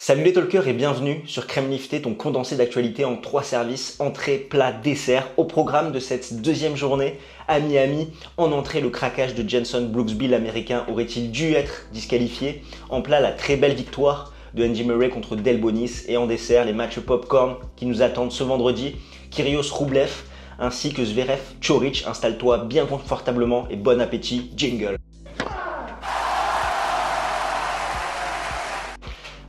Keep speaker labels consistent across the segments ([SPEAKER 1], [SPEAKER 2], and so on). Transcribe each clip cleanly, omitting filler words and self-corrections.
[SPEAKER 1] Salut les talkers et bienvenue sur Crème Liftée, ton condensé d'actualité en 3 services, entrée, plat, dessert. Au programme de cette deuxième journée à Miami, en entrée le craquage de Jenson Brooksby, l'américain aurait-il dû être disqualifié? En plat, la très belle victoire de Andy Murray contre Delbonis, et en dessert les matchs popcorn qui nous attendent ce vendredi, Kyrgios Rublev ainsi que Zverev Coric. Installe-toi bien confortablement et bon appétit, jingle.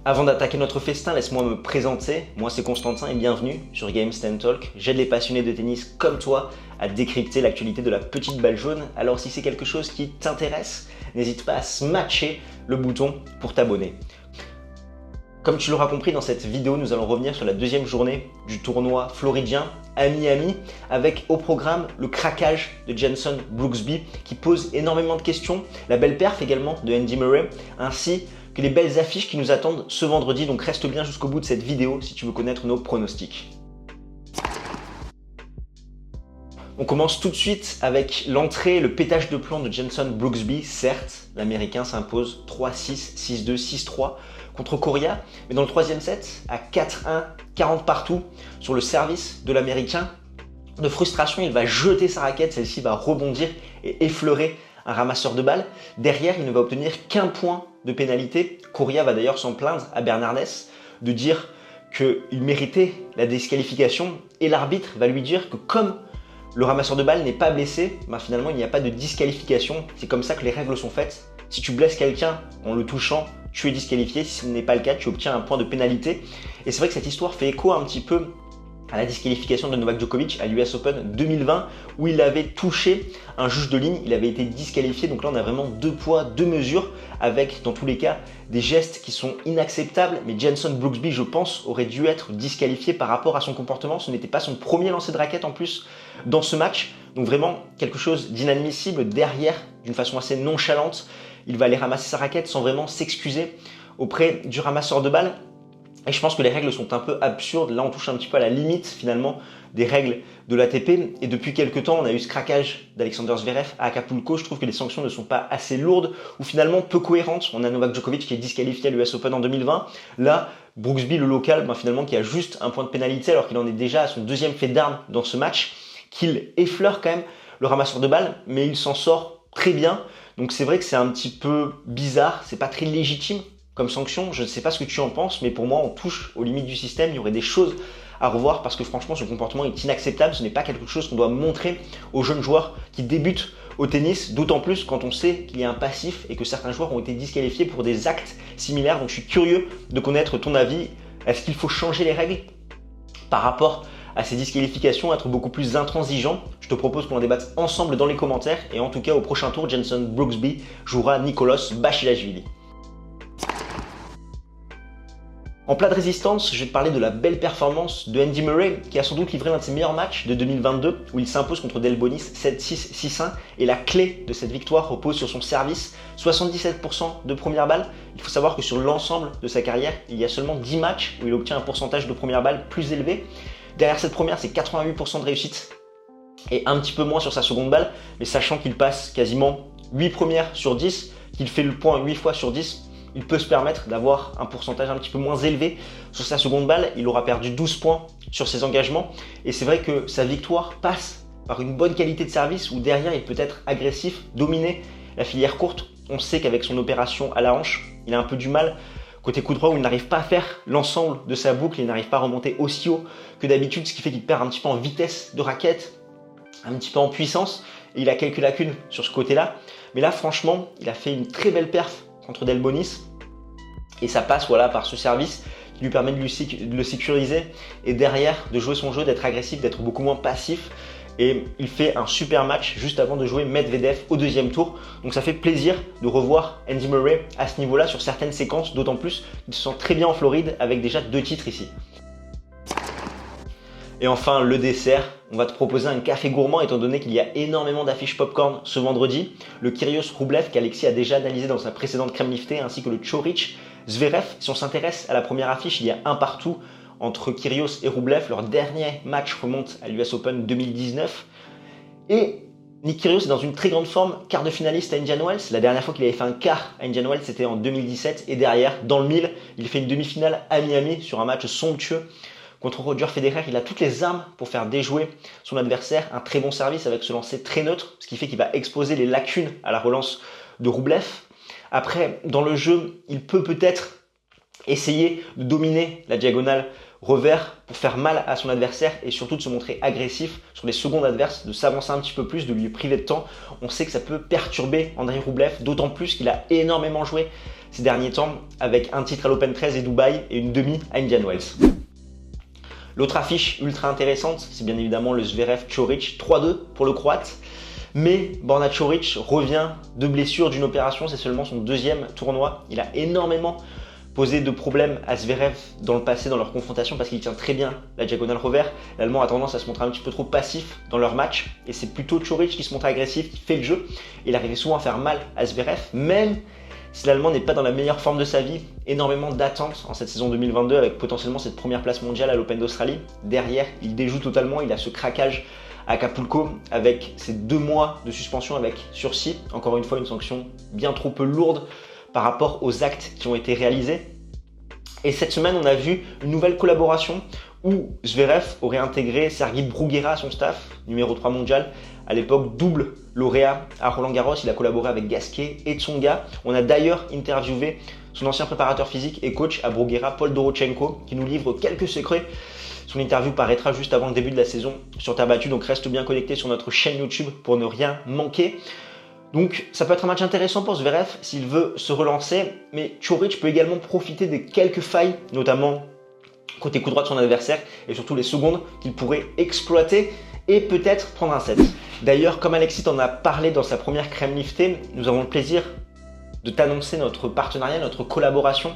[SPEAKER 1] Avant d'attaquer notre festin, laisse-moi me présenter. Moi c'est Constantin et bienvenue sur Game Stand Talk. J'aide les passionnés de tennis comme toi à décrypter l'actualité de la petite balle jaune. Alors si c'est quelque chose qui t'intéresse, n'hésite pas à smatcher le bouton pour t'abonner. Comme tu l'auras compris, dans cette vidéo, nous allons revenir sur la deuxième journée du tournoi floridien à Miami, avec au programme le craquage de Jenson Brooksby qui pose énormément de questions, la belle perf également de Andy Murray, ainsi que les belles affiches qui nous attendent ce vendredi. Donc reste bien jusqu'au bout de cette vidéo si tu veux connaître nos pronostics. On commence tout de suite avec l'entrée, le pétage de plomb de Jenson Brooksby. Certes, l'américain s'impose 3-6, 6-2, 6-3 contre Coria, mais dans le troisième set, à 4-1, 40 partout, sur le service de l'américain, de frustration, il va jeter sa raquette, celle-ci va rebondir et effleurer un ramasseur de balles. Derrière, il ne va obtenir qu'un point de pénalité. Coria va d'ailleurs s'en plaindre à Bernardes de dire qu'il méritait la disqualification, et l'arbitre va lui dire que comme le ramasseur de balles n'est pas blessé, finalement il n'y a pas de disqualification. C'est comme ça que les règles sont faites. Si tu blesses quelqu'un en le touchant, tu es disqualifié. Si ce n'est pas le cas, tu obtiens un point de pénalité. Et c'est vrai que cette histoire fait écho un petit peu à la disqualification de Novak Djokovic à l'US Open 2020 où il avait touché un juge de ligne, il avait été disqualifié. Donc là on a vraiment deux poids, deux mesures, avec dans tous les cas des gestes qui sont inacceptables. Mais Jenson Brooksby, je pense, aurait dû être disqualifié par rapport à son comportement. Ce n'était pas son premier lancer de raquette en plus dans ce match. Donc vraiment quelque chose d'inadmissible. Derrière, d'une façon assez nonchalante, il va aller ramasser sa raquette sans vraiment s'excuser auprès du ramasseur de balles. Et je pense que les règles sont un peu absurdes. Là, on touche un petit peu à la limite finalement des règles de l'ATP. Et depuis quelques temps, on a eu ce craquage d'Alexander Zverev à Acapulco. Je trouve que les sanctions ne sont pas assez lourdes ou finalement peu cohérentes. On a Novak Djokovic qui est disqualifié à l'US Open en 2020. Là, Brooksby, le local, finalement, qui a juste un point de pénalité alors qu'il en est déjà à son deuxième fait d'armes dans ce match, qu'il effleure quand même le ramasseur de balles, mais il s'en sort très bien. Donc c'est vrai que c'est un petit peu bizarre, c'est pas très légitime comme sanction. Je ne sais pas ce que tu en penses, mais pour moi, on touche aux limites du système. Il y aurait des choses à revoir parce que franchement, ce comportement est inacceptable. Ce n'est pas quelque chose qu'on doit montrer aux jeunes joueurs qui débutent au tennis, d'autant plus quand on sait qu'il y a un passif et que certains joueurs ont été disqualifiés pour des actes similaires. Donc je suis curieux de connaître ton avis. Est-ce qu'il faut changer les règles par rapport à ces disqualifications, être beaucoup plus intransigeant? Je te propose qu'on en débatte ensemble dans les commentaires. Et en tout cas, au prochain tour, Jenson Brooksby jouera Nicolas Basilashvili. En plat de résistance, je vais te parler de la belle performance de Andy Murray qui a sans doute livré l'un de ses meilleurs matchs de 2022 où il s'impose contre Delbonis 7-6, 6-1, et la clé de cette victoire repose sur son service, 77% de première balle. Il faut savoir que sur l'ensemble de sa carrière, il y a seulement 10 matchs où il obtient un pourcentage de première balle plus élevé. Derrière cette première, c'est 88% de réussite et un petit peu moins sur sa seconde balle, mais sachant qu'il passe quasiment 8 premières sur 10, qu'il fait le point 8 fois sur 10, il peut se permettre d'avoir un pourcentage un petit peu moins élevé sur sa seconde balle. Il aura perdu 12 points sur ses engagements. Et c'est vrai que sa victoire passe par une bonne qualité de service où derrière il peut être agressif, dominer la filière courte. On sait qu'avec son opération à la hanche, il a un peu du mal côté coup droit où il n'arrive pas à faire l'ensemble de sa boucle. Il n'arrive pas à remonter aussi haut que d'habitude, ce qui fait qu'il perd un petit peu en vitesse de raquette, un petit peu en puissance. Et il a quelques lacunes sur ce côté-là. Mais là, franchement, il a fait une très belle perf contre Delbonis et ça passe par ce service qui lui permet de le sécuriser et derrière de jouer son jeu, d'être agressif, d'être beaucoup moins passif. Et il fait un super match juste avant de jouer Medvedev au deuxième tour. Donc ça fait plaisir de revoir Andy Murray à ce niveau-là sur certaines séquences, d'autant plus qu'il se sent très bien en Floride avec déjà 2 titres ici. Et enfin, le dessert, on va te proposer un café gourmand étant donné qu'il y a énormément d'affiches popcorn ce vendredi. Le Kyrgios Rublev qu'Alexis a déjà analysé dans sa précédente crème liftée, ainsi que le Coric Zverev. Si on s'intéresse à la première affiche, il y a un partout entre Kyrgios et Rublev. Leur dernier match remonte à l'US Open 2019. Et Nick Kyrgios est dans une très grande forme, quart de finaliste à Indian Wells. La dernière fois qu'il avait fait un quart à Indian Wells, c'était en 2017. Et derrière, dans le 1000, il fait une demi-finale à Miami sur un match somptueux contre Roger Federer. Il a toutes les armes pour faire déjouer son adversaire. Un très bon service avec ce lancer très neutre, ce qui fait qu'il va exposer les lacunes à la relance de Rublev. Après, dans le jeu, il peut peut-être essayer de dominer la diagonale revers pour faire mal à son adversaire et surtout de se montrer agressif sur les secondes adverses, de s'avancer un petit peu plus, de lui priver de temps. On sait que ça peut perturber Andrei Rublev, d'autant plus qu'il a énormément joué ces derniers temps avec un titre à l'Open 13 et Dubaï et une demi à Indian Wells. L'autre affiche ultra intéressante, c'est bien évidemment le Zverev-Coric, 3-2 pour le Croate. Mais Borna Coric revient de blessure d'une opération, c'est seulement son deuxième tournoi. Il a énormément posé de problèmes à Zverev dans le passé dans leur confrontation parce qu'il tient très bien la diagonale revers. L'Allemand a tendance à se montrer un petit peu trop passif dans leur match et c'est plutôt Coric qui se montre agressif, qui fait le jeu. Il arrivait souvent à faire mal à Zverev, même si l'Allemand n'est pas dans la meilleure forme de sa vie. Énormément d'attentes en cette saison 2022 avec potentiellement cette première place mondiale à l'Open d'Australie. Derrière, il déjoue totalement, il a ce craquage à Acapulco avec ses 2 mois de suspension avec sursis. Encore une fois, une sanction bien trop peu lourde par rapport aux actes qui ont été réalisés. Et cette semaine, on a vu une nouvelle collaboration où Zverev aurait intégré Sergi Bruguera à son staff, numéro 3 mondial, à l'époque double lauréat à Roland-Garros. Il a collaboré avec Gasquet et Tsonga. On a d'ailleurs interviewé son ancien préparateur physique et coach à Bruguera, Paul Dorochenko, qui nous livre quelques secrets. Son interview paraîtra juste avant le début de la saison sur terre battue, donc reste bien connecté sur notre chaîne YouTube pour ne rien manquer. Donc ça peut être un match intéressant pour Zverev s'il veut se relancer, mais Coric peut également profiter des quelques failles, notamment côté coup droit de son adversaire et surtout les secondes qu'il pourrait exploiter et peut-être prendre un set. D'ailleurs, comme Alexis en a parlé dans sa première crème liftée, nous avons le plaisir de t'annoncer notre partenariat, notre collaboration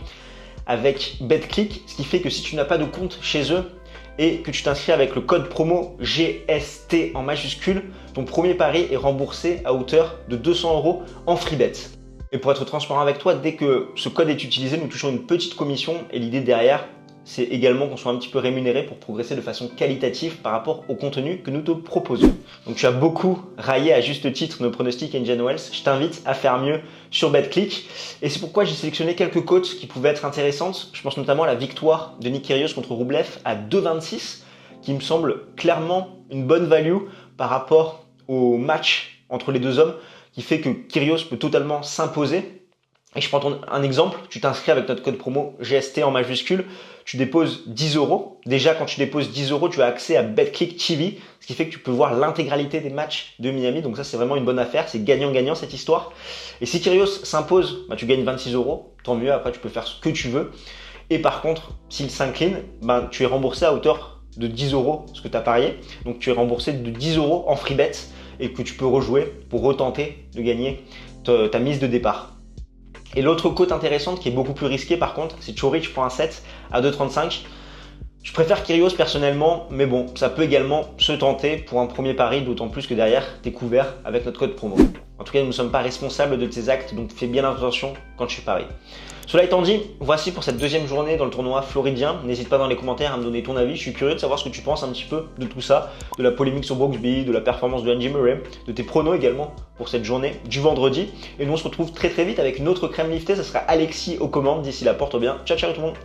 [SPEAKER 1] avec BetClick, ce qui fait que si tu n'as pas de compte chez eux, et que tu t'inscris avec le code promo GST en majuscule, ton premier pari est remboursé à hauteur de 200 € en free bet. Et pour être transparent avec toi, dès que ce code est utilisé, nous touchons une petite commission et l'idée derrière, c'est également qu'on soit un petit peu rémunéré pour progresser de façon qualitative par rapport au contenu que nous te proposons. Donc tu as beaucoup raillé à juste titre nos pronostics Indian Wells. Je t'invite à faire mieux sur BetClick. Et c'est pourquoi j'ai sélectionné quelques cotes qui pouvaient être intéressantes. Je pense notamment à la victoire de Nick Kyrgios contre Rublev à 2,26, qui me semble clairement une bonne value par rapport au match entre les deux hommes, qui fait que Kyrgios peut totalement s'imposer. Et je prends un exemple, tu t'inscris avec notre code promo GST en majuscule, tu déposes 10 €. Déjà, quand tu déposes 10 €, tu as accès à BetClick TV, ce qui fait que tu peux voir l'intégralité des matchs de Miami. Donc ça, c'est vraiment une bonne affaire, c'est gagnant-gagnant cette histoire. Et si Kyrgios s'impose, tu gagnes 26 €, tant mieux, après tu peux faire ce que tu veux. Et par contre, s'il s'incline, tu es remboursé à hauteur de 10 € ce que tu as parié. Donc tu es remboursé de 10 € en free bet et que tu peux rejouer pour retenter de gagner ta mise de départ. Et l'autre cote intéressante qui est beaucoup plus risquée par contre, c'est Coric pour un set à 2,35. Je préfère Kyrgios personnellement, mais bon, ça peut également se tenter pour un premier pari, d'autant plus que derrière, tu es couvert avec notre code promo. En tout cas, nous ne sommes pas responsables de tes actes, donc fais bien attention quand tu paries. Cela étant dit, voici pour cette deuxième journée dans le tournoi floridien. N'hésite pas dans les commentaires à me donner ton avis. Je suis curieux de savoir ce que tu penses un petit peu de tout ça, de la polémique sur Brooksby, de la performance de Andy Murray, de tes pronos également pour cette journée du vendredi. Et nous on se retrouve très vite avec une autre crème liftée. Ce sera Alexis aux commandes. D'ici là, porte bien. Ciao ciao tout le monde.